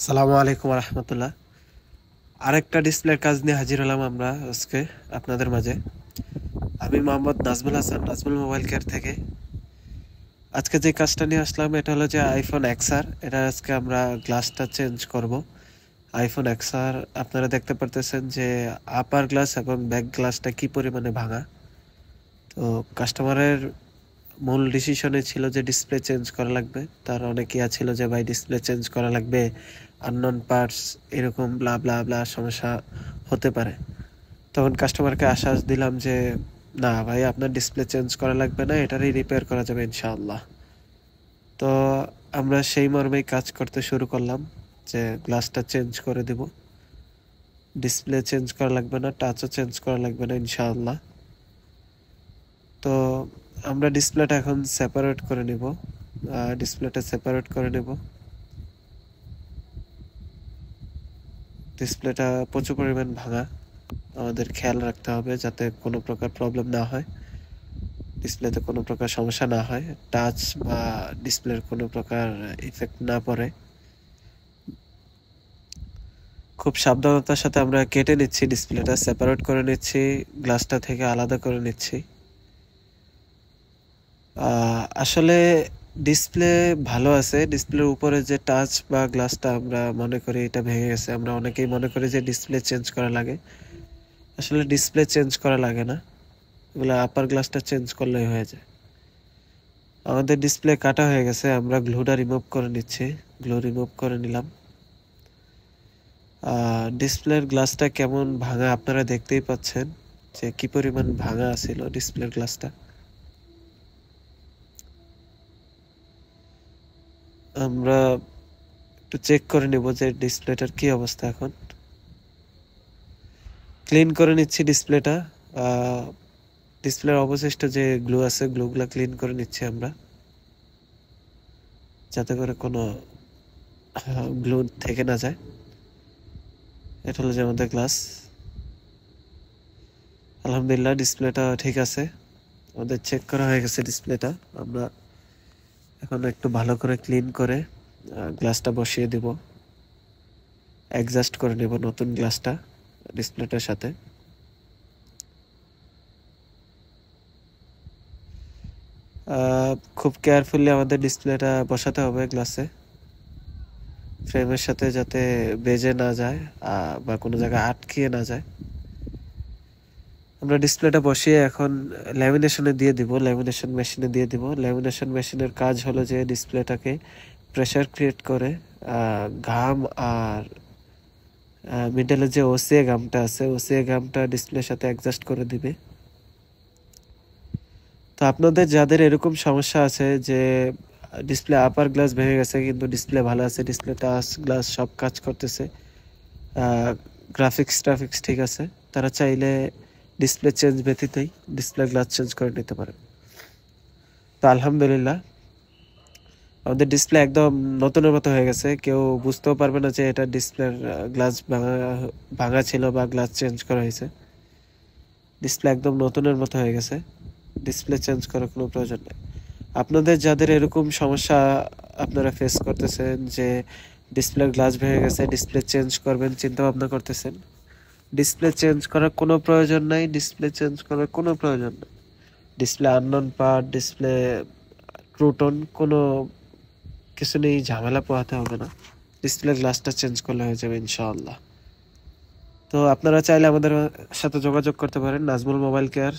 সালামু আলাইকুম রহমতুল্লাহ। আরেকটা ডিসপ্লের কাজ নিয়ে হাজির হলাম আমরা আজকে আপনাদের মাঝে। আমি মোহাম্মদ নাজমুল হাসান, নাজমুল মোবাইল কেয়ার থেকে। আজকে যে কাজটা নিয়ে আসলাম এটা হলো যে আইফোন এক্সআর। এটা আজকে আমরা গ্লাসটা চেঞ্জ করব। আইফোন এক্সআর আপনারা দেখতে পারতেছেন যে আপার গ্লাস এবং ব্যাক গ্লাসটা কি পরিমাণে ভাঙা। তো কাস্টমারের মূল ডিসিশনে ছিল যে ডিসপ্লে চেঞ্জ করা লাগবে। তার অনেক ইয়া ছিল যে ভাই ডিসপ্লে চেঞ্জ করা লাগবে, আননোন পার্টস এরকম ব্লা ব্লা ব্লা সমস্যা হতে পারে। তখন কাস্টমারকে আশ্বাস দিলাম যে না ভাই, আপনার ডিসপ্লে চেঞ্জ করা লাগবে না, এটারই রিপেয়ার করা যাবে ইনশাআল্লাহ। তো আমরা সেই মর্মেই কাজ করতে শুরু করলাম যে গ্লাসটা চেঞ্জ করে দেব। ডিসপ্লে চেঞ্জ করা লাগবে না, টাচও চেঞ্জ করা লাগবে না ইনশাআল্লাহ। তো আমরা ডিসপ্লেটা এখন সেপারেট করে নিব। ডিসপ্লেটা সেপারেট করে নেব। ডিসপ্লেটা প্রচুর পরিমাণ ভাঙা, আমাদের খেয়াল রাখতে হবে যাতে কোনো প্রকার প্রবলেম না হয়, ডিসপ্লেতে কোনো প্রকার সমস্যা না হয়, টাচ বা ডিসপ্লের কোনো প্রকার ইফেক্ট না পড়ে। খুব সাবধানতার সাথে আমরা কেটে নিচ্ছি, ডিসপ্লেটা সেপারেট করে নিচ্ছি, গ্লাসটা থেকে আলাদা করে নিচ্ছি। আসলে ডিসপ্লে ভালো আছে, ডিসপ্লের উপরে যে টাচ বা গ্লাসটা আমরা মনে করি এটা ভেঙে গেছে। আমরা অনেকেই মনে করি যে ডিসপ্লে চেঞ্জ করা লাগে, আসলে ডিসপ্লে চেঞ্জ করা লাগে না, এগুলো আপার গ্লাসটা চেঞ্জ করলেই হয়ে যায়। আমাদের ডিসপ্লে কাটা হয়ে গেছে, আমরা গ্লুটা রিমুভ করে নিচ্ছি। গ্লু রিমুভ করে নিলাম। ডিসপ্লের গ্লাসটা কেমন ভাঙা আপনারা দেখতেই পাচ্ছেন যে কি পরিমাণ ভাঙা ছিল ডিসপ্লের গ্লাসটা। আমরা একটু চেক করে নিব যে ডিসপ্লেটার কি অবস্থা। এখন ক্লিন করে নিচ্ছি ডিসপ্লেটা। ডিসপ্লের অবশিষ্ট যে গ্লু আছে গ্লুগুলা ক্লিন করে নিচ্ছি আমরা, যাতে করে কোনো গ্লু থেকে না যায়। এটা হলো যে আমাদের গ্লাস। আলহামদুলিল্লাহ ডিসপ্লেটা ঠিক আছে, আমাদের চেক করা হয়ে গেছে ডিসপ্লেটা। আমরা এখন একটু ভালো করে ক্লিন করে গ্লাসটা বসিয়ে দিব, অ্যাডজাস্ট করে নেব নতুন গ্লাসটা ডিসপ্লেটার সাথে। খুব কেয়ারফুলি আমাদের ডিসপ্লেটা বসাতে হবে গ্লাসে, ফ্রেমের সাথে যাতে বেজে না যায় বা কোনো জায়গায় আটকিয়ে না যায়। আমরা ডিসপ্লেটা বসিয়ে এখন ল্যামিনেশনে দিয়ে দিব, ল্যামিনেশন মেশিনে দিয়ে দিব। ল্যামিনেশন মেশিনের কাজ হলো যে ডিসপ্লেটাকে প্রেসার ক্রিয়েট করে ঘাম আর মিডলে যে ওসিএ গামটা আছে ওসিএ গামটা ডিসপ্লের সাথে অ্যাডজাস্ট করে দিবে। তো আপনাদের যাদের এরকম সমস্যা আছে যে ডিসপ্লে আপার গ্লাস ভেঙে গেছে কিন্তু ডিসপ্লে ভালো আছে, ডিসপ্লে টাচ গ্লাস সব কাজ করতেছে, গ্রাফিক্স ঠিক আছে, তারা চাইলে ডিসপ্লে চেঞ্জ ব্যতীতই ডিসপ্লে গ্লাস চেঞ্জ করে নিতে পারে। তো আলহামদুলিল্লাহ আমাদের ডিসপ্লে একদম নতুনের মতো হয়ে গেছে, কেউ বুঝতেও পারবে না যে এটা ডিসপ্লের গ্লাস ভাঙা ভাঙা ছিল বা গ্লাস চেঞ্জ করা হয়েছে। ডিসপ্লে একদম নতুনের মতো হয়ে গেছে, ডিসপ্লে চেঞ্জ করার কোনো প্রয়োজন নেই। আপনাদের যাদের এরকম সমস্যা আপনারা ফেস করতেছেন যে ডিসপ্লের গ্লাস ভেঙে গেছে, ডিসপ্লে চেঞ্জ করবেন চিন্তা ভাবনা করতেছেন, ডিসপ্লে চেঞ্জ করার কোনো প্রয়োজন নাই, ডিসপ্লে চেঞ্জ করার কোনো প্রয়োজন নেই। Display unknown part, display True Tone, কোনো কিছু নেই, ঝামেলা পোহাতে হবে না, ডিসপ্লে গ্লাসটা চেঞ্জ করলে হয়ে যাবে ইনশাআল্লাহ। তো আপনারা চাইলে আমাদের সাথে যোগাযোগ করতে পারেন, নাজমুল মোবাইল কেয়ার।